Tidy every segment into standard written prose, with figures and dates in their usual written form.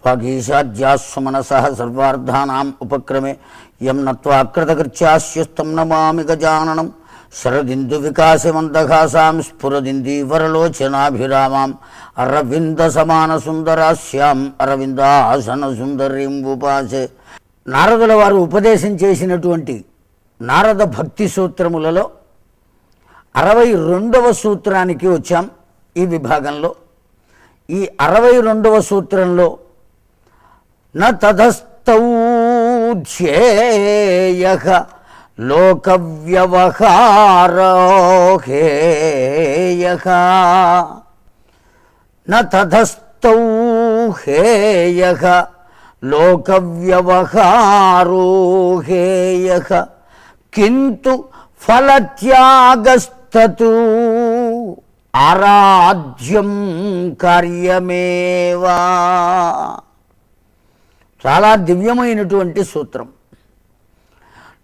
వాగీషాద్యాస్సు మనసః సర్వార్థానాం ఉపక్రమే యం నత్వా కృతకృత్యాస్యస్తం నమామి గజాననం శరదిందు వికాసమందహాసాం స్ఫురదిందీవరలోచనాభిరామాం అరవింద సమాన సుందరాస్యాం అరవిందాసన సుందరీం ఉపాసే. నారదుల వారు ఉపదేశం చేసినటువంటి నారద భక్తి సూత్రములలో 62వ సూత్రానికి వచ్చాం. ఈ విభాగంలో ఈ 62వ సూత్రంలో న తదస్తౌ ధ్యేయః లోకవ్యవహారో హేయః న తదస్తౌ హేయః లోకవ్యవహారో హేయః కింతు ఫలత్యాగస్తతు ఆరాధ్యం కార్యమేవా. చాలా దివ్యమైనటువంటి సూత్రం.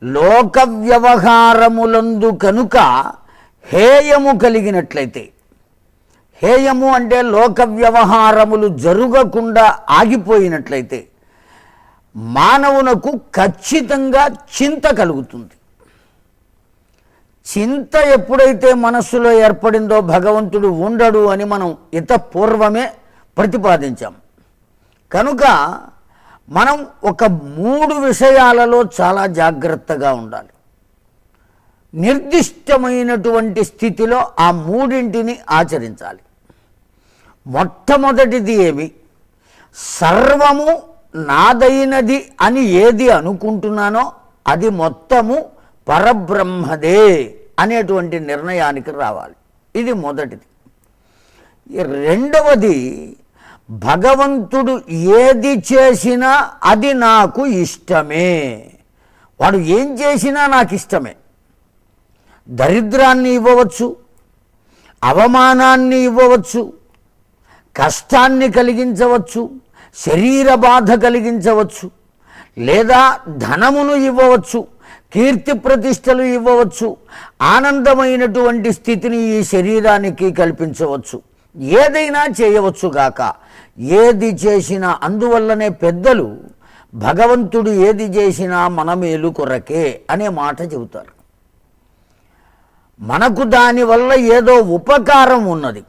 లోక వ్యవహారములందు కనుక హేయము కలిగినట్లయితే, హేయము అంటే లోక వ్యవహారములు జరగకుండా ఆగిపోయినట్లయితే మానవునకు ఖచ్చితంగా చింత కలుగుతుంది. చింత ఎప్పుడైతే మనస్సులో ఏర్పడిందో భగవంతుడు ఉండడు అని మనం పూర్వమే ప్రతిపాదించాం. కనుక మనం ఒక 3 విషయాలలో చాలా జాగ్రత్తగా ఉండాలి. నిర్దిష్టమైనటువంటి స్థితిలో ఆ 3ంటిని ఆచరించాలి. మొట్టమొదటిది ఏమి? సర్వము నాదైనది అని ఏది అనుకుంటున్నానో అది మొత్తము పరబ్రహ్మదే అనేటువంటి నిర్ణయానికి రావాలి. ఇది మొదటిది. రెండవది, భగవంతుడు ఏది చేసినా అది నాకు ఇష్టమే. వాడు ఏం చేసినా నాకు ఇష్టమే. దరిద్రాన్ని ఇవ్వవచ్చు, అవమానాన్ని ఇవ్వవచ్చు, కష్టాన్ని కలిగించవచ్చు, శరీర బాధ కలిగించవచ్చు, లేదా ధనమును ఇవ్వవచ్చు, కీర్తి ప్రతిష్టలు ఇవ్వవచ్చు, ఆనందమైనటువంటి స్థితిని ఈ శరీరానికి కల్పించవచ్చు, ఏదైనా చేయవచ్చుగాక. ఏది చేసినా, అందువల్లనే పెద్దలు భగవంతుడు ఏది చేసినా మన మేలు కొరకే అనే మాట చెబుతారు. మనకు దానివల్ల ఏదో ఉపకారం ఉన్నది.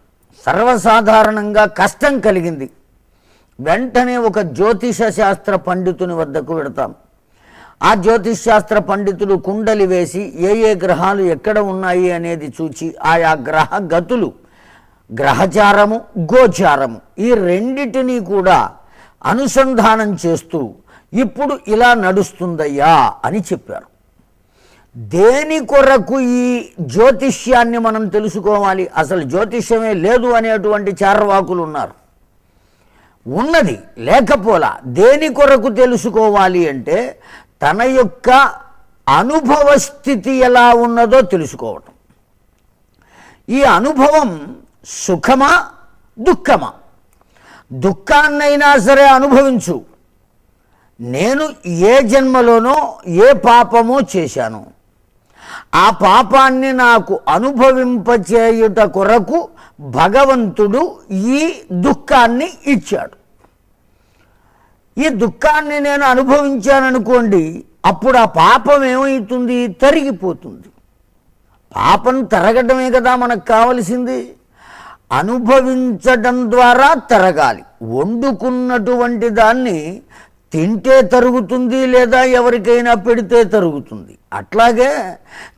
సర్వసాధారణంగా కష్టం కలిగింది, వెంటనే ఒక జ్యోతిష శాస్త్ర పండితుని వద్దకు వెడతాం. ఆ జ్యోతిష్ శాస్త్ర పండితులు కుండలి వేసి ఏ గ్రహాలు ఎక్కడ ఉన్నాయి అనేది చూచి ఆయా గ్రహ గతులు, గ్రహచారము, గోచారము ఈ రెండిటినీ కూడా అనుసంధానం చేస్తూ ఇప్పుడు ఇలా నడుస్తుందయ్యా అని చెప్పారు. దేని కొరకు ఈ జ్యోతిష్యాన్ని మనం తెలుసుకోవాలి? అసలు జ్యోతిష్యమే లేదు అనేటువంటి చార్వాకులు ఉన్నారు. ఉన్నది, లేకపోలా. దేని కొరకు తెలుసుకోవాలి అంటే తన యొక్క అనుభవ స్థితి ఎలా ఉన్నదో తెలుసుకోవటం. ఈ అనుభవం సుఖమా దుఃఖమా? దుఃఖాన్నైనా సరే అనుభవించు. నేను ఏ జన్మలోనో ఏ పాపమో చేశాను, ఆ పాపాన్ని నాకు అనుభవింపచేయుట కొరకు భగవంతుడు ఈ దుఃఖాన్ని ఇచ్చాడు. ఈ దుఃఖాన్ని నేను అనుభవించాననుకోండి, అప్పుడు ఆ పాపం ఏమవుతుంది? తరిగిపోతుంది. పాపం తరగటమే కదా మనకు కావలసింది. అనుభవించడం ద్వారా తరగాలి. వండుకున్నటువంటి దాన్ని తింటే తరుగుతుంది, లేదా ఎవరికైనా పెడితే తరుగుతుంది. అట్లాగే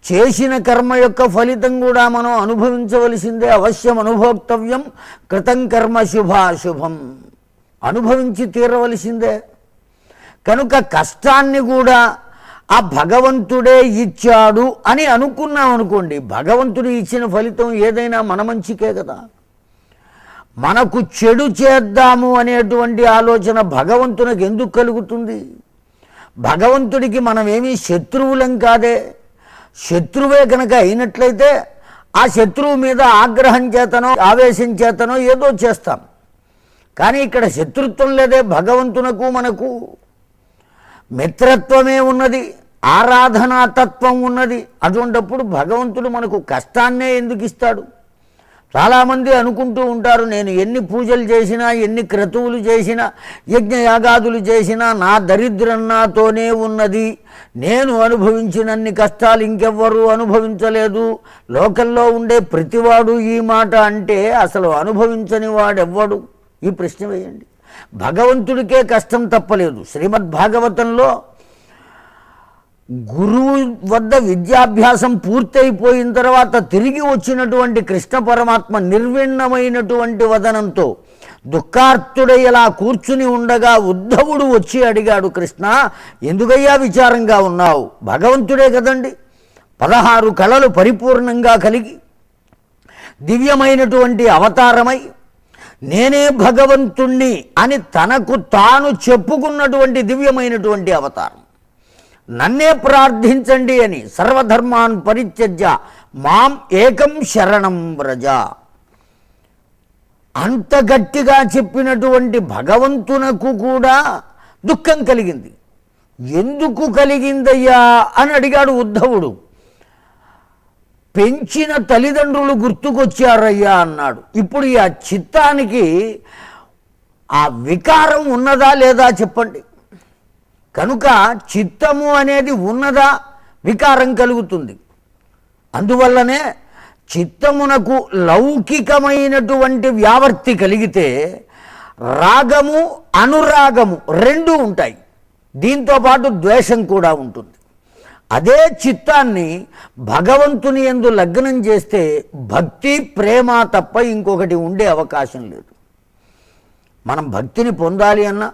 చేసిన కర్మ యొక్క ఫలితం కూడా మనం అనుభవించవలసిందే. అవశ్యం అనుభోక్తవ్యం కృతం కర్మ శుభాశుభం. అనుభవించి తీరవలసిందే. కనుక కష్టాన్ని కూడా ఆ భగవంతుడే ఇచ్చాడు అని అనుకున్నాం అనుకోండి, భగవంతుడు ఇచ్చిన ఫలితం ఏదైనా మన మంచికే కదా. మనకు చెడు చేద్దాము అనేటువంటి ఆలోచన భగవంతునికి ఎందుకు కలుగుతుంది? భగవంతుడికి మనమేమీ శత్రువులం కాదే. శత్రువే కనుక అయినట్లయితే ఆ శత్రువు మీద ఆగ్రహం చేతనో ఆవేశం చేతనో ఏదో చేస్తాం. కానీ ఇక్కడ శత్రుత్వం లేదే. భగవంతునకు మనకు మిత్రత్వమే ఉన్నది, ఆరాధనాతత్వం ఉన్నది. అటువంటిప్పుడు భగవంతుడు మనకు కష్టాన్నే ఎందుకు ఇస్తాడు? చాలామంది అనుకుంటూ ఉంటారు, నేను ఎన్ని పూజలు చేసినా, ఎన్ని క్రతువులు చేసినా, యజ్ఞయాగాదులు చేసినా నా దరిద్రం నాతోనే ఉన్నది, నేను అనుభవించినన్ని కష్టాలు ఇంకెవ్వరూ అనుభవించలేదు. లోకంలో ఉండే ప్రతివాడు ఈ మాట అంటే అసలు అనుభవించని వాడెవ్వడు? ఈ ప్రశ్న వేయండి. భగవంతుడికే కష్టం తప్పలేదు. శ్రీమద్భాగవతంలో గురువు వద్ద విద్యాభ్యాసం పూర్తయిపోయిన తర్వాత తిరిగి వచ్చినటువంటి కృష్ణ పరమాత్మ నిర్విణ్ణమైనటువంటి వదనంతో దుఃఖార్తుడై ఇలా కూర్చుని ఉండగా ఉద్ధవుడు వచ్చి అడిగాడు, కృష్ణ ఎందుకయ్యా విచారంగా ఉన్నావు? భగవంతుడే కదండి, 16 కళలు పరిపూర్ణంగా కలిగి దివ్యమైనటువంటి అవతారమై నేనే భగవంతుణ్ణి అని తనకు తాను చెప్పుకున్నటువంటి దివ్యమైనటువంటి అవతారం. నన్నే ప్రార్థించండి అని సర్వధర్మాన్ పరిత్యజ్య మాం ఏకం శరణం వ్రజ. అంత గట్టిగా చెప్పినటువంటి భగవంతునకు కూడా దుఃఖం కలిగింది. ఎందుకు కలిగిందయ్యా అని అడిగాడు ఉద్ధవుడు. పెంచిన తల్లిదండ్రులు గుర్తుకొచ్చారయ్యా అన్నాడు. ఇప్పుడు ఆ చిత్తానికి ఆ వికారం ఉన్నదా లేదా చెప్పండి. కనుక చిత్తము అనేది ఉన్నదా, వికారం కలుగుతుంది. అందువల్లనే చిత్తమునకు లౌకికమైనటువంటి వ్యావర్తి కలిగితే రాగము అనురాగము రెండూ ఉంటాయి. దీంతోపాటు ద్వేషం కూడా ఉంటుంది. అదే చిత్తాన్ని భగవంతుని యందు లగ్నం చేస్తే భక్తి ప్రేమ తప్ప ఇంకొకటి ఉండే అవకాశం లేదు. మనం భక్తిని పొందాలి అన్నా,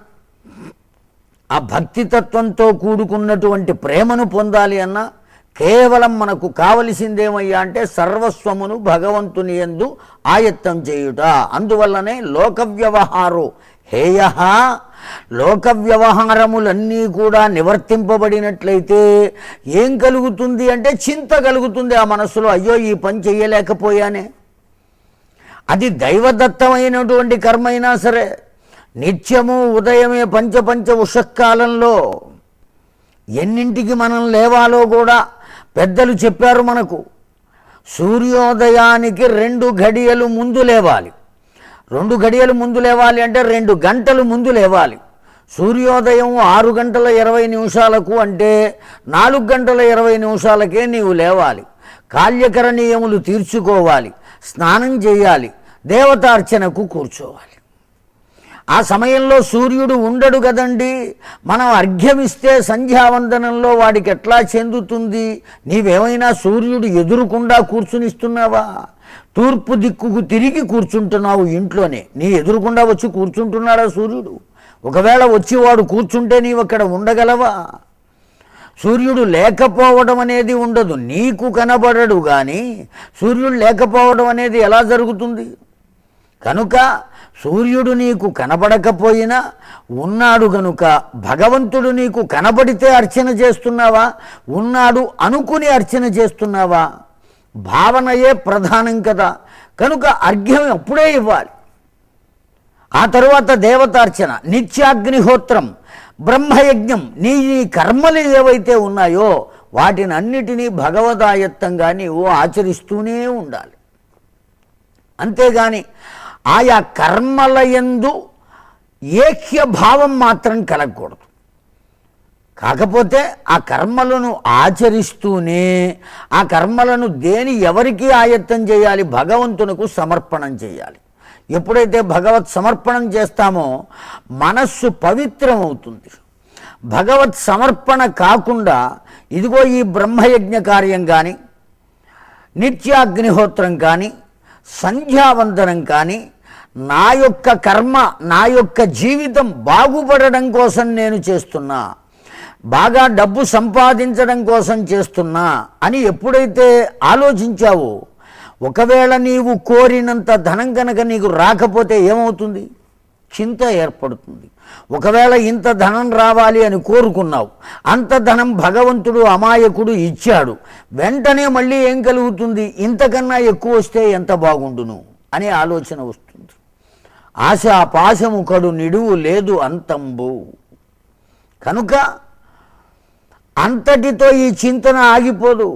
ఆ భక్తితత్వంతో కూడుకున్నటువంటి ప్రేమను పొందాలి అన్నా కేవలం మనకు కావలసిందేమయ్యా అంటే సర్వస్వమును భగవంతుని యందు ఆయత్తం చేయుట. అందువల్లనే లోక వ్యవహారో హేయ, లోక వ్యవహారములన్నీ కూడా నివర్తింపబడినట్లయితే ఏం కలుగుతుంది అంటే చింత కలుగుతుంది ఆ మనస్సులో. అయ్యో ఈ పని చెయ్యలేకపోయానే. అది దైవదత్తమైనటువంటి కర్మ అయినా సరే నిత్యము ఉదయమే పంచ ఉషకాలంలో ఎన్నింటికి మనం లేవాలో కూడా పెద్దలు చెప్పారు మనకు. సూర్యోదయానికి 2 గడియలు ముందు లేవాలి. 2 గడియలు ముందు లేవాలి అంటే 2 గంటలు ముందు లేవాలి. సూర్యోదయం 6 గంటల 20 నిమిషాలకు అంటే 4 గంటల 20 నిమిషాలకే నీవు లేవాలి. కాల్యకరణీయములు తీర్చుకోవాలి, స్నానం చేయాలి, దేవతార్చనకు కూర్చోవాలి. ఆ సమయంలో సూర్యుడు ఉండడు కదండి. మనం అర్ఘ్యమిస్తే సంధ్యావందనంలో వాడికి ఎట్లా చెందుతుంది? నీవేమైనా సూర్యుడు ఎదురుకుండా కూర్చునిస్తున్నావా? తూర్పు దిక్కుకు తిరిగి కూర్చుంటున్నావు ఇంట్లోనే. నీ ఎదురుకుండా వచ్చి కూర్చుంటున్నాడా సూర్యుడు? ఒకవేళ వచ్చి వాడు కూర్చుంటే నీవు అక్కడ ఉండగలవా? సూర్యుడు లేకపోవడం అనేది ఉండదు, నీకు కనబడడు. కానీ సూర్యుడు లేకపోవడం అనేది ఎలా జరుగుతుంది? కనుక సూర్యుడు నీకు కనబడకపోయినా ఉన్నాడు గనుక భగవంతుడు నీకు కనబడితే అర్చన చేస్తున్నావా, ఉన్నాడు అనుకుని అర్చన చేస్తున్నావా? భావనయే ప్రధానం కదా. కనుక అర్ఘ్యం అప్పుడే ఇవ్వాలి. ఆ తరువాత దేవతార్చన, నిత్యాగ్నిహోత్రం, బ్రహ్మయజ్ఞం, నీ కర్మలు ఏవైతే ఉన్నాయో వాటిని అన్నిటినీ భగవదాయత్తంగా నీవు ఆచరిస్తూనే ఉండాలి. అంతేగాని ఆయా కర్మలయందు ఏక్య భావం మాత్రం కలగకూడదు. కాకపోతే ఆ కర్మలను ఆచరిస్తూనే ఆ కర్మలను ఎవరికి ఆయత్తం చేయాలి? భగవంతునకు సమర్పణం చేయాలి. ఎప్పుడైతే భగవత్ సమర్పణం చేస్తామో మనస్సు పవిత్రం అవుతుంది. భగవత్ సమర్పణ కాకుండా ఇదిగో ఈ బ్రహ్మయజ్ఞ కార్యం కానీ, నిత్యాగ్నిహోత్రం కానీ, సంధ్యావందనం కానీ, నా యొక్క కర్మ, నా యొక్క జీవితం బాగుపడడం కోసం నేను చేస్తున్నా, బాగా డబ్బు సంపాదించడం కోసం చేస్తున్నా అని ఎప్పుడైతే ఆలోచించావో, ఒకవేళ నీవు కోరినంత ధనం కనుక నీకు రాకపోతే ఏమవుతుంది? చింత ఏర్పడుతుంది. ఒకవేళ ఇంత ధనం రావాలి అని కోరుకున్నావు, అంత ధనం భగవంతుడు అమాయకుడు ఇచ్చాడు, వెంటనే మళ్ళీ ఏం కలుగుతుంది? ఇంతకన్నా ఎక్కువ వస్తే ఎంత బాగుండును అనే ఆలోచన వస్తుంది. ఆశా పాశము కడు నిడువు లేదు అంతంబు. కనుక అంతటితో ఈ చింతన ఆగిపోదు.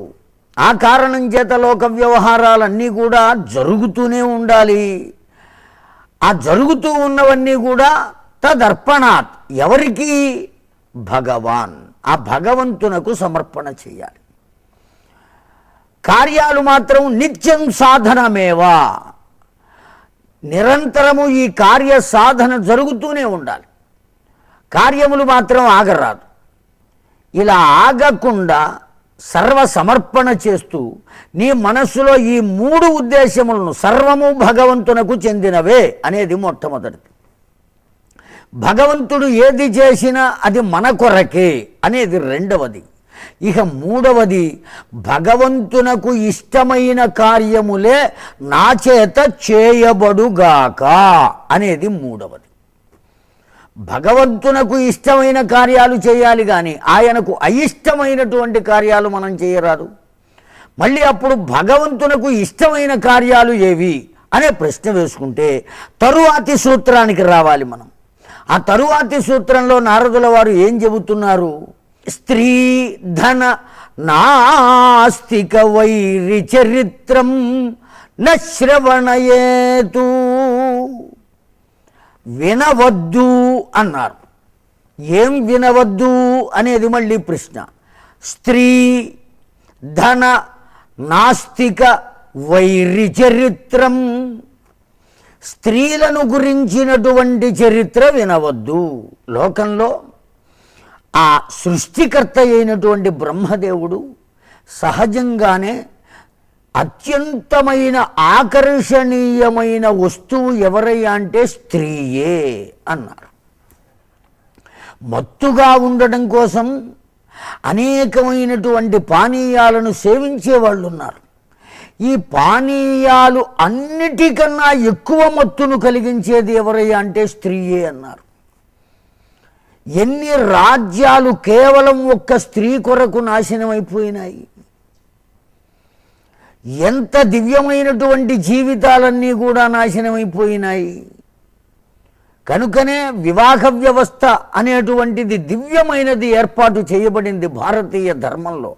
ఆ కారణం చేత లోక వ్యవహారాలన్నీ కూడా జరుగుతూనే ఉండాలి. ఆ జరుగుతూ ఉన్నవన్నీ కూడా తదర్పణాత్, ఎవరికి? భగవాన్, ఆ భగవంతునకు సమర్పణ చేయాలి. కార్యాలు మాత్రం నిత్యం సాధనమేవా, నిరంతరము ఈ కార్య సాధన జరుగుతూనే ఉండాలి. కార్యములు మాత్రం ఆగరాదు. ఇలా ఆగకుండా సర్వ సమర్పణ చేస్తూ నీ మనస్సులో ఈ 3 ఉద్దేశములను, సర్వము భగవంతునకు చెందినవే అనేది మొట్టమొదటిది. భగవంతుడు ఏది చేసినా అది మన కొరకే అనేది రెండవది. ఇక మూడవది, భగవంతునకు ఇష్టమైన కార్యములే నా చేత చేయబడుగాక అనేది మూడవది. భగవంతునకు ఇష్టమైన కార్యాలు చేయాలి, కానీ ఆయనకు అయిష్టమైనటువంటి కార్యాలు మనం చేయరాదు. మళ్ళీ అప్పుడు భగవంతునకు ఇష్టమైన కార్యాలు ఏవి అనే ప్రశ్న వేసుకుంటే తరువాతి సూత్రానికి రావాలి మనం. ఆ తరువాతి సూత్రంలో నారదుల వారు ఏం చెబుతున్నారు? స్త్రీ ధన నాస్తిక వైరి చరిత్రం నశ్రవణయేతు, వినవద్దు అన్నారు. ఏం వినవద్దు అనేది మళ్ళీ ప్రశ్న. స్త్రీ ధన నాస్తిక వైరి చరిత్రం, స్త్రీలను గురించినటువంటి చరిత్ర వినవద్దు. లోకంలో ఆ సృష్టికర్త అయినటువంటి బ్రహ్మదేవుడు సహజంగానే అత్యంతమైన ఆకర్షణీయమైన వస్తువు ఎవరయ్యా అంటే స్త్రీయే అన్నారు. మత్తుగా ఉండడం కోసం అనేకమైనటువంటి పానీయాలను సేవించే వాళ్ళు ఉన్నారు. ఈ పానీయాలు అన్నిటికన్నా ఎక్కువ మత్తును కలిగించేది ఎవరయ్యా అంటే స్త్రీయే అన్నారు. ఎన్ని రాజ్యాలు కేవలం ఒక్క స్త్రీ కొరకు నాశనమైపోయినాయి. ఎంత దివ్యమైనటువంటి జీవితాలన్నీ కూడా నాశనమైపోయినాయి. కనుకనే వివాహ వ్యవస్థ అనేటువంటిది దివ్యమైనది ఏర్పాటు చేయబడింది భారతీయ ధర్మంలో.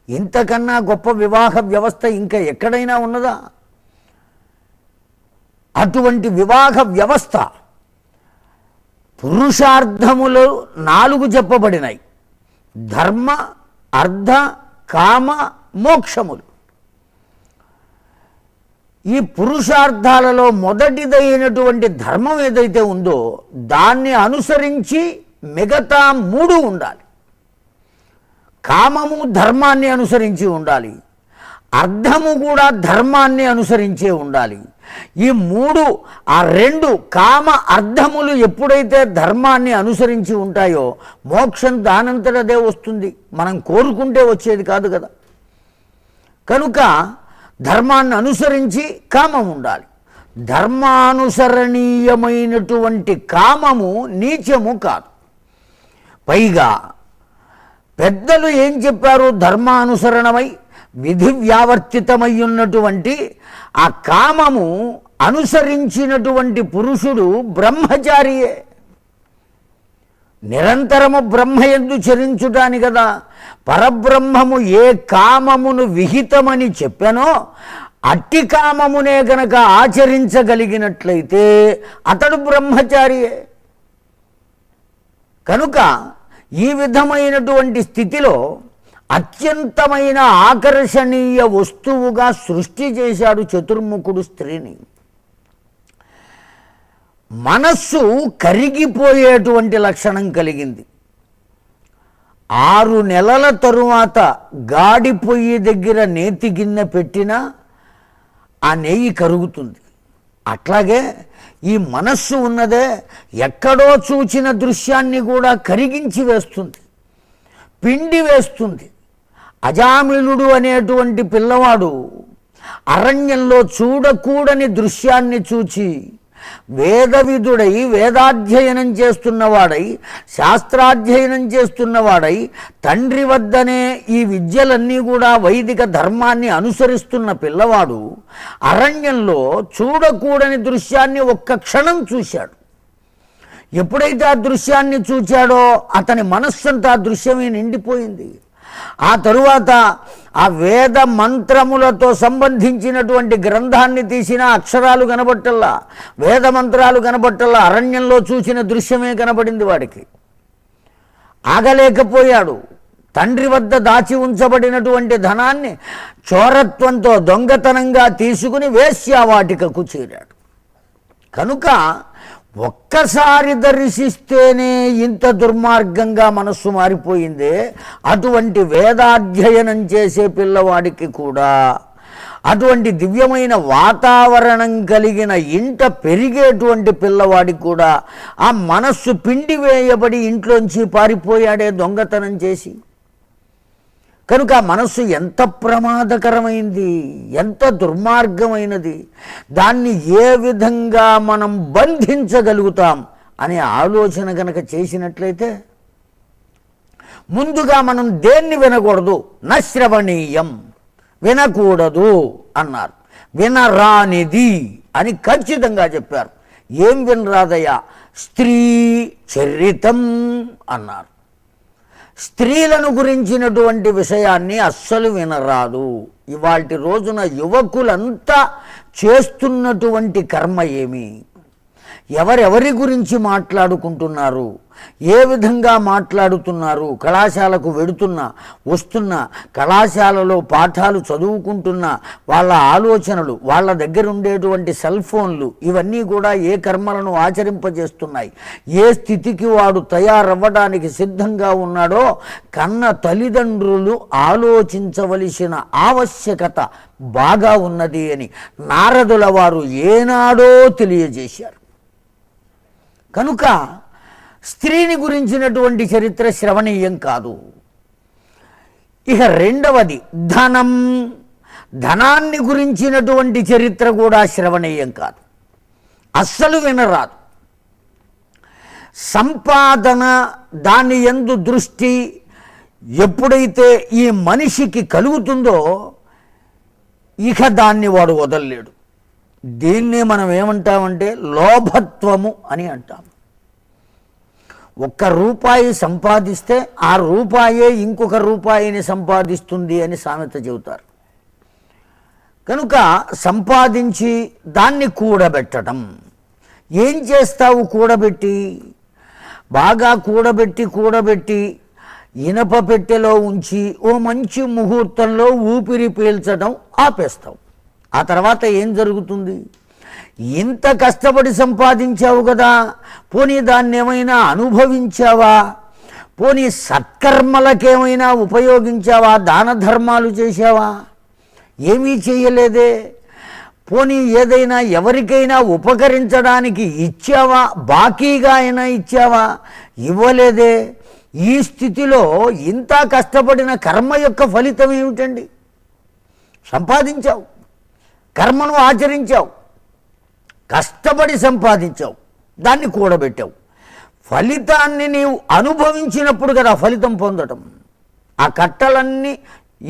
ఇంతకన్నా గొప్ప వివాహ వ్యవస్థ ఇంకా ఎక్కడైనా ఉన్నదా? అటువంటి వివాహ వ్యవస్థ, పురుషార్థములు 4 చెప్పబడినాయి: ధర్మ, అర్థ, కామ, మోక్షములు. ఈ పురుషార్థాలలో మొదటిదైనటువంటి ధర్మం ఏదైతే ఉందో దాన్ని అనుసరించి మిగతా 3 ఉండాలి. కామము ధర్మాన్ని అనుసరించి ఉండాలి, అర్థము కూడా ధర్మాన్ని అనుసరించే ఉండాలి. ఈ 3, ఆ 2 కామ అర్థములు ఎప్పుడైతే ధర్మాన్ని అనుసరించి ఉంటాయో మోక్షం దానంతటదే వస్తుంది. మనం కోరుకుంటే వచ్చేది కాదు కదా. కనుక ధర్మాన్ని అనుసరించి కామం ఉండాలి. ధర్మానుసరణీయమైనటువంటి కామము నీచము కాదు. పైగా పెద్దలు ఏం చెప్పారు? ధర్మానుసరణమై విధి వ్యావర్తితమై ఉన్నటువంటి ఆ కామము అనుసరించినటువంటి పురుషుడు బ్రహ్మచారియే. నిరంతరము బ్రహ్మయందు చరించుటాని కదా. పరబ్రహ్మము ఏ కామమును విహితమని చెప్పానో అట్టి కామమునే గనక ఆచరించగలిగినట్లయితే అతడు బ్రహ్మచారియే. కనుక ఈ విధమైనటువంటి స్థితిలో అత్యంతమైన ఆకర్షణీయ వస్తువుగా సృష్టి చేశాడు చతుర్ముఖుడు స్త్రీని. మనస్సు కరిగిపోయేటువంటి లక్షణం కలిగింది. 6 నెలల తరువాత గాడి పొయ్యి దగ్గర నేతి గిన్నె పెట్టినా ఆ నెయ్యి కరుగుతుంది. అట్లాగే ఈ మనస్సు ఉన్నదే ఎక్కడో చూచిన దృశ్యాన్ని కూడా కరిగించి వేస్తుంది, పిండి వేస్తుంది. అజామిళుడు అనేటువంటి పిల్లవాడు అరణ్యంలో చూడకూడని దృశ్యాన్ని చూచి వేదవిధుడై వేదాధ్యయనం చేస్తున్నవాడై శాస్త్రాధ్యయనం చేస్తున్నవాడై తండ్రి వద్దనే ఈ విద్యలన్నీ కూడా వైదిక ధర్మాన్ని అనుసరిస్తున్న పిల్లవాడు అరణ్యంలో చూడకూడని దృశ్యాన్ని ఒక్క క్షణం చూశాడు. ఎప్పుడైతే ఆ దృశ్యాన్ని చూచాడో అతని మనస్సంతా ఆ దృశ్యమే నిండిపోయింది. ఆ తరువాత ఆ వేద మంత్రములతో సంబంధించినటువంటి గ్రంథాన్ని తీసిన అక్షరాలు కనబట్టల్లా, వేద మంత్రాలు కనబట్టల్లా, అరణ్యంలో చూసిన దృశ్యమే కనబడింది వాడికి. ఆగలేకపోయాడు. తండ్రి వద్ద దాచి ఉంచబడినటువంటి ధనాన్ని చోరత్వంతో దొంగతనంగా తీసుకుని వేశ్యావాటికకు చేరాడు. కనుక ఒక్కసారి దర్శిస్తేనే ఇంత దుర్మార్గంగా మనస్సు మారిపోయిందే, అటువంటి వేదాధ్యయనం చేసే పిల్లవాడికి కూడా, అటువంటి దివ్యమైన వాతావరణం కలిగిన ఇంట పెరిగేటువంటి పిల్లవాడికి కూడా ఆ మనస్సు పిండి వేయబడి ఇంట్లోంచి పారిపోయాడే దొంగతనం చేసి. కనుక ఆ మనస్సు ఎంత ప్రమాదకరమైంది, ఎంత దుర్మార్గమైనది, దాన్ని ఏ విధంగా మనం బంధించగలుగుతాం అనే ఆలోచన కనుక చేసినట్లయితే, ముందుగా మనం దేన్ని వినకూడదు, నశ్రవణీయం, వినకూడదు అన్నారు. వినరానిది అని ఖచ్చితంగా చెప్పారు. ఏం వినరాదయ్యా? స్త్రీ చరితం అన్నారు. స్త్రీలను గురించినటువంటి విషయాన్ని అస్సలు వినరాదు. ఇవాల్టి రోజున యువకులంతా చేస్తున్నటువంటి కర్మ ఏమి? ఎవరెవరి గురించి మాట్లాడుకుంటున్నారు, ఏ విధంగా మాట్లాడుతున్నారు? కళాశాలకు వెడుతున్నా, వస్తున్నా, కళాశాలలో పాఠాలు చదువుకుంటున్నా, వాళ్ళ ఆలోచనలు, వాళ్ళ దగ్గర ఉండేటువంటి సెల్ ఫోన్లు, ఇవన్నీ కూడా ఏ కర్మలను ఆచరింపజేస్తున్నాయి? ఏ స్థితికి వాడు తయారవ్వడానికి సిద్ధంగా ఉన్నాడో కన్న తల్లిదండ్రులు ఆలోచించవలసిన ఆవశ్యకత బాగా ఉన్నది అని నారదుల వారు ఏనాడో తెలియజేశారు. కనుక స్త్రీని గురించినటువంటి చరిత్ర శ్రవణీయం కాదు. ఇక రెండవది ధనం. ధనాన్ని గురించినటువంటి చరిత్ర కూడా శ్రవణీయం కాదు, అస్సలు వినరాదు. సంపాదన, దాని యందు దృష్టి ఎప్పుడైతే ఈ మనిషికి కలుగుతుందో ఇక దాన్ని వాడు వదలలేడు. దీన్నే మనం ఏమంటామంటే లోభత్వము అని అంటాం. ₹1 సంపాదిస్తే ఆ రూపాయే ఇంకొక రూపాయిని సంపాదిస్తుంది అని సామెత చెబుతారు. కనుక సంపాదించి దాన్ని కూడబెట్టడం. ఏం చేస్తావు కూడబెట్టి? బాగా కూడబెట్టి ఇనప పెట్టెలో ఉంచి ఓ మంచి ముహూర్తంలో ఊపిరి పీల్చడం ఆపేస్తావు. ఆ తర్వాత ఏం జరుగుతుంది? ఇంత కష్టపడి సంపాదించావు కదా, పోనీ దాన్ని ఏమైనా అనుభవించావా? పోనీ సత్కర్మలకేమైనా ఉపయోగించావా? దాన ధర్మాలు చేశావా? ఏమీ చేయలేదే. పోనీ ఏదైనా ఎవరికైనా ఉపకరించడానికి ఇచ్చావా? బాకీగా అయినా ఇచ్చావా? ఇవ్వలేదే. ఈ స్థితిలో ఇంత కష్టపడిన కర్మ యొక్క ఫలితం ఏమిటండి? సంపాదించావు, కర్మను ఆచరించావు, కష్టపడి సంపాదించావు, దాన్ని కూడబెట్టావు. ఫలితాన్ని నీవు అనుభవించినప్పుడు కదా ఫలితం పొందటం. ఆ కట్టలన్నీ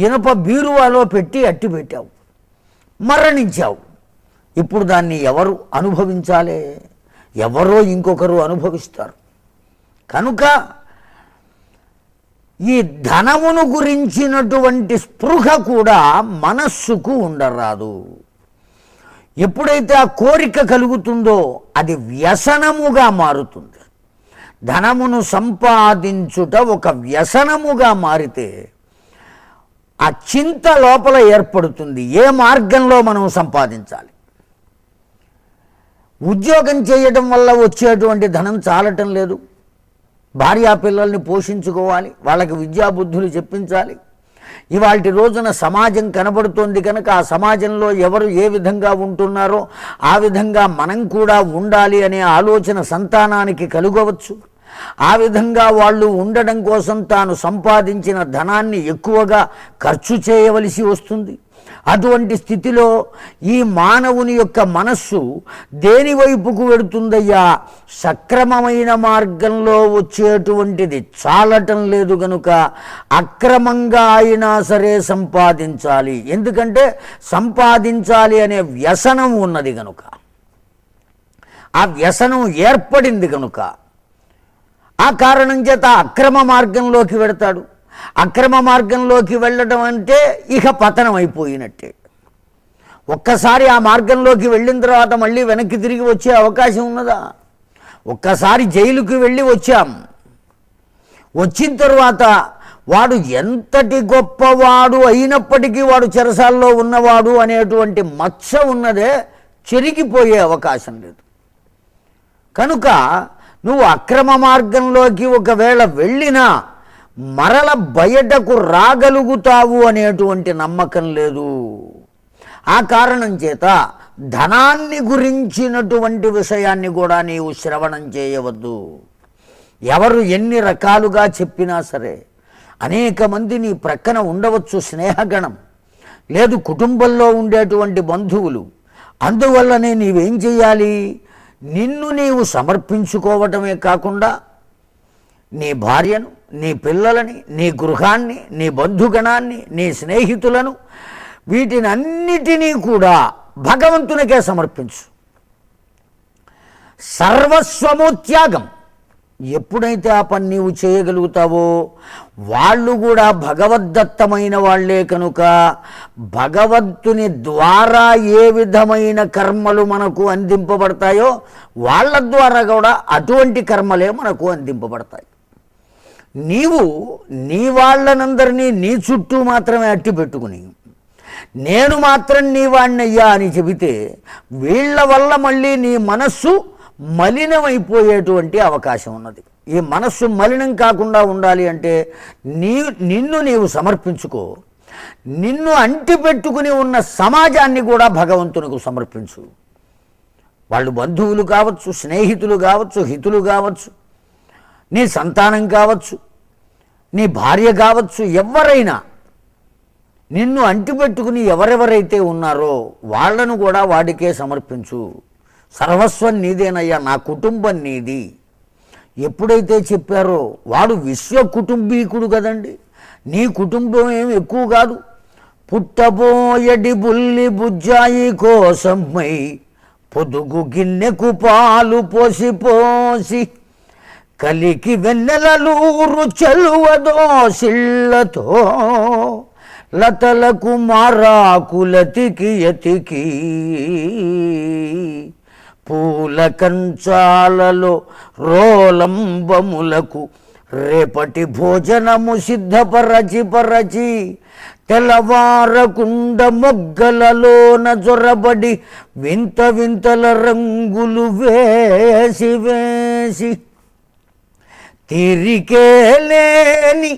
ఇనుప బీరువాలో పెట్టి అట్టి పెట్టావు, మరణించావు. ఇప్పుడు దాన్ని ఎవరు అనుభవించాలి? ఎవరో ఇంకొకరు అనుభవిస్తారు. కనుక ఈ ధనమును గురించినటువంటి స్పృహ కూడా మనస్సుకు ఉండరాదు. ఎప్పుడైతే ఆ కోరిక కలుగుతుందో అది వ్యసనముగా మారుతుంది. ధనమును సంపాదించుట ఒక వ్యసనముగా మారితే ఆ చింత లోపల ఏర్పడుతుంది. ఏ మార్గంలో మనం సంపాదించాలి? ఉద్యోగం చేయడం వల్ల వచ్చేటువంటి ధనం చాలటం లేదు. భార్యా పిల్లల్ని పోషించుకోవాలి, వాళ్ళకి విద్యాబుద్ధులు చెప్పించాలి. ఇవాల్టి రోజున సమాజం కనబడుతోంది కనుక ఆ సమాజంలో ఎవరు ఏ విధంగా ఉంటున్నారో ఆ విధంగా మనం కూడా ఉండాలి అనే ఆలోచన సంతానానికి కలుగవచ్చు. ఆ విధంగా వాళ్ళు ఉండడం కోసం తాను సంపాదించిన ధనాన్ని ఎక్కువగా ఖర్చు చేయవలసి వస్తుంది. అటువంటి స్థితిలో ఈ మానవుని యొక్క మనస్సు దేని వైపుకు వెడుతుందయ్యా? సక్రమమైన మార్గంలో వచ్చేటువంటిది చాలటం లేదు కనుక అక్రమంగా అయినా సరే సంపాదించాలి. ఎందుకంటే సంపాదించాలి అనే వ్యసనం ఉన్నది కనుక, ఆ వ్యసనం ఏర్పడింది కనుక ఆ కారణం చేత అక్రమ మార్గంలోకి వెడతాడు. అక్రమ మార్గంలోకి వెళ్ళడం అంటే ఇక పతనం అయిపోయినట్టే. ఒక్కసారి ఆ మార్గంలోకి వెళ్ళిన తర్వాత మళ్ళీ వెనక్కి తిరిగి వచ్చే అవకాశం ఉన్నదా? ఒక్కసారి జైలుకి వెళ్ళి వచ్చాం, వచ్చిన తరువాత వాడు ఎంతటి గొప్పవాడు అయినప్పటికీ వాడు చెరసాల్లో ఉన్నవాడు అనేటువంటి మచ్చ ఉన్నదే, చెరిగిపోయే అవకాశం లేదు. కనుక నువ్వు అక్రమ మార్గంలోకి ఒకవేళ వెళ్ళినా మరల బయటకు రాగలుగుతావు అనేటువంటి నమ్మకం లేదు. ఆ కారణం చేత ధనాన్ని గురించినటువంటి విషయాన్ని కూడా నీవు శ్రవణం చేయవద్దు. ఎవరు ఎన్ని రకాలుగా చెప్పినా సరే, అనేక మంది నీ ప్రక్కన ఉండవచ్చు స్నేహగణం, లేదు కుటుంబంలో ఉండేటువంటి బంధువులు. అందువల్లనే నీవేం చేయాలి? నిన్ను నీవు సమర్పించుకోవటమే కాకుండా నీ భార్యను, నీ పిల్లలని, నీ గృహాన్ని, నీ బంధుగణాన్ని, నీ స్నేహితులను, వీటినన్నిటినీ కూడా భగవంతునికే సమర్పించు. సర్వస్వము త్యాగం. ఎప్పుడైతే ఆ పని నీవు చేయగలుగుతావో వాళ్ళు కూడా భగవద్దత్తమైన వాళ్లే కనుక భగవంతుని ద్వారా ఏ విధమైన కర్మలు మనకు అందింపబడతాయో వాళ్ళ ద్వారా కూడా అటువంటి కర్మలే మనకు అందింపబడతాయి. నీవు నీ వాళ్ళనందరినీ నీ చుట్టూ మాత్రమే అట్టి పెట్టుకుని నేను మాత్రం నీ వాణ్ణయ్యా అని చెబితే వీళ్ళ వల్ల మళ్ళీ నీ మనస్సు మలినమైపోయేటువంటి అవకాశం ఉన్నది. ఈ మనస్సు మలినం కాకుండా ఉండాలి అంటే నిన్ను నీవు సమర్పించుకో. నిన్ను అంటిపెట్టుకుని ఉన్న సమాజాన్ని కూడా భగవంతునికి సమర్పించు. వాళ్ళు బంధువులు కావచ్చు, స్నేహితులు కావచ్చు, హితులు కావచ్చు, నీ సంతానం కావచ్చు, నీ భార్య కావచ్చు, ఎవరైనా నిన్ను అంటిపెట్టుకుని ఎవరెవరైతే ఉన్నారో వాళ్లను కూడా వాడికే సమర్పించు. సర్వస్వం నీదేనయ్యా, నా కుటుంబం నీది ఎప్పుడైతే చెప్పారో వాడు విశ్వ కుటుంబీకుడు కదండి. నీ కుటుంబం ఏమి ఎక్కువ కాదు. పుట్టబోయడి బుల్లి బుజ్జాయి కోసమై పొదుగు గిన్నెకు పాలు పోసి పోసి కలికి వెన్నెలలూరు చెలువదోసిళ్లతో లతలకు మారాకులతికి ఎతికి పూల కంచాలలో రోలంబములకు రేపటి భోజనము సిద్ధపరచి తెల్లవారకుండ మొగ్గలలోన జొరబడి వింత వింతల రంగులు వేసి వేసి తిరికేలేని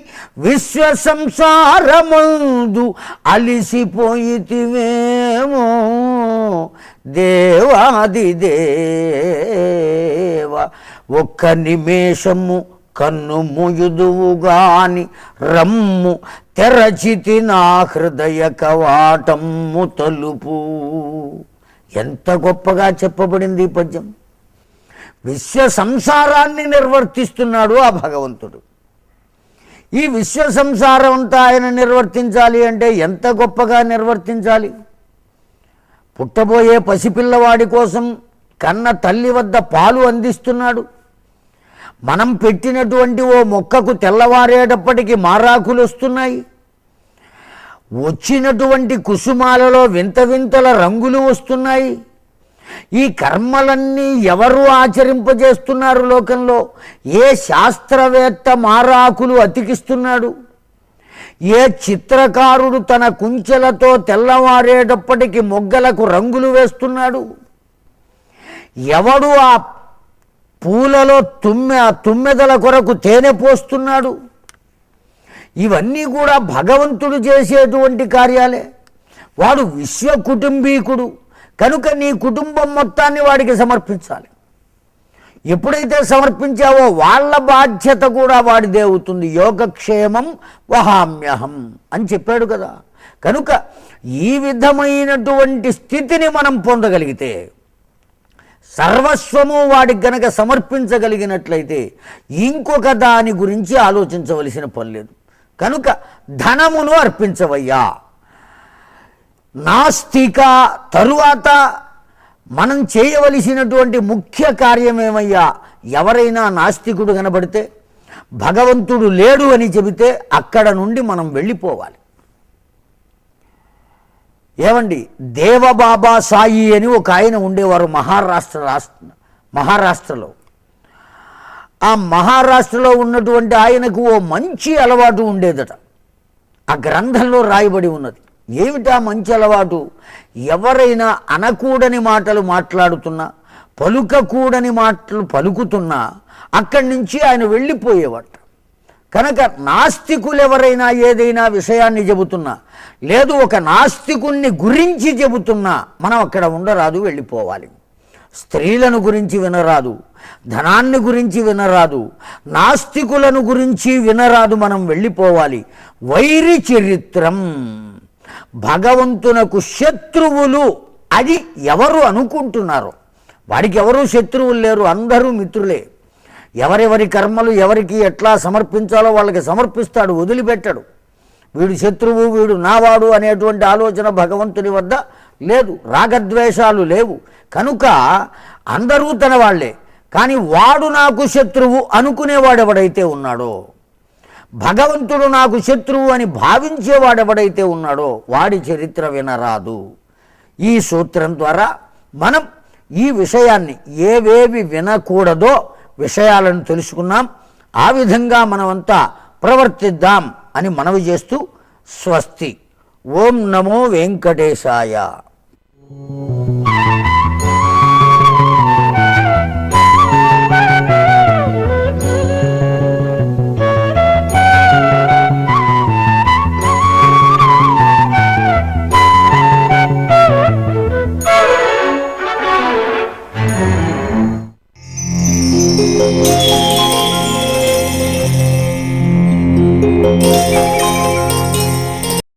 విశ్వ సంసారమందు అలిసిపోయితివేమో దేవాదిదేవ. ఒక్క నిమేషము కన్ను ముయుదువుగాని రమ్ము తెరచితి నా హృదయ కవాటము తలుపు. ఎంత గొప్పగా చెప్పబడింది ఈ పద్యం. విశ్వ సంసారాన్ని నిర్వర్తిస్తున్నాడు ఆ భగవంతుడు. ఈ విశ్వ సంసారం అంతా ఆయన నిర్వర్తించాలి అంటే ఎంత గొప్పగా నిర్వర్తించాలి. పుట్టబోయే పసిపిల్లవాడి కోసం కన్న తల్లి వద్ద పాలు అందిస్తున్నాడు. మనం పెట్టినటువంటి ఓ మొక్కకు తెల్లవారేటప్పటికి మారాకులు వస్తున్నాయి. వచ్చినటువంటి కుసుమాలలో వింత వింతల రంగులు వస్తున్నాయి. ఈ కర్మలన్నీ ఎవరు ఆచరింపజేస్తున్నారు లోకంలో? ఏ శాస్త్రవేత్త మారాకులు అతికిస్తున్నాడు? ఏ చిత్రకారుడు తన కుంచెలతో తెల్లవారేటప్పటికి మొగ్గలకు రంగులు వేస్తున్నాడు? ఎవడు ఆ పూలలో తుమ్మెదల కొరకు తేనె పోస్తున్నాడు? ఇవన్నీ కూడా భగవంతుడు చేసేటువంటి కార్యాలే. వాడు విశ్వ కుటుంబీకుడు కనుక నీ కుటుంబం మొత్తాన్ని వాడికి సమర్పించాలి. ఎప్పుడైతే సమర్పించావో వాళ్ళ బాధ్యత కూడా వాడిదే అవుతుంది. యోగక్షేమం వహామ్యహం అని చెప్పాడు కదా. కనుక ఈ విధమైనటువంటి స్థితిని మనం పొందగలిగితే, సర్వస్వము వాడికి గనక సమర్పించగలిగినట్లయితే ఇంకొక దాని గురించి ఆలోచించవలసిన పని లేదు. కనుక ధనమును అర్పించవయ్యా. నాస్తిక తరువాత మనం చేయవలసినటువంటి ముఖ్య కార్యమేమయ్యా? ఎవరైనా నాస్తికుడు కనబడితే భగవంతుడు లేడు అని చెబితే అక్కడ నుండి మనం వెళ్ళిపోవాలి. ఏమండి, దేవబాబా సాయి అని ఒక ఆయన ఉండేవారు మహారాష్ట్రలో. ఆ మహారాష్ట్రలో ఉన్నటువంటి ఆయనకు ఓ మంచి అలవాటు ఉండేదట. ఆ గ్రంథంలో రాయబడి ఉన్నది. ఏమిటా మంచి అలవాటు? ఎవరైనా అనకూడని మాటలు మాట్లాడుతున్నా, పలుకకూడని మాటలు పలుకుతున్నా అక్కడి నుంచి ఆయన వెళ్ళిపోయేవాట. కనుక నాస్తికులు ఎవరైనా ఏదైనా విషయాన్ని చెబుతున్నా, లేదు ఒక నాస్తికుణ్ణి గురించి చెబుతున్నా మనం అక్కడ ఉండరాదు, వెళ్ళిపోవాలి. స్త్రీలను గురించి వినరాదు, ధనాన్ని గురించి వినరాదు, నాస్తికులను గురించి వినరాదు, మనం వెళ్ళిపోవాలి. వైరి చరిత్రం, భగవంతునకు శత్రువులు అది ఎవరు అనుకుంటున్నారో వాడికి ఎవరూ శత్రువులు లేరు, అందరూ మిత్రులే. ఎవరెవరి కర్మలు ఎవరికి ఎట్లా సమర్పించాలో వాళ్ళకి సమర్పిస్తాడు, వదిలిపెట్టడు. వీడు శత్రువు, వీడు నావాడు అనేటువంటి ఆలోచన భగవంతుని వద్ద లేదు. రాగద్వేషాలు లేవు. కనుక అందరూ తన వాళ్లే. కానీ వాడు నాకు శత్రువు అనుకునేవాడెవడైతే ఉన్నాడో, భగవంతుడు నాకు శత్రువు అని భావించేవాడెవడైతే ఉన్నాడో వాడి చరిత్ర వినరాదు. ఈ సూత్రం ద్వారా మనం ఈ విషయాన్ని ఏవేవి వినకూడదో విషయాలను తెలుసుకున్నాం. ఆ విధంగా మనమంతా ప్రవర్తిద్దాం అని మనవి చేస్తూ స్వస్తి. ఓం నమో వెంకటేశాయ.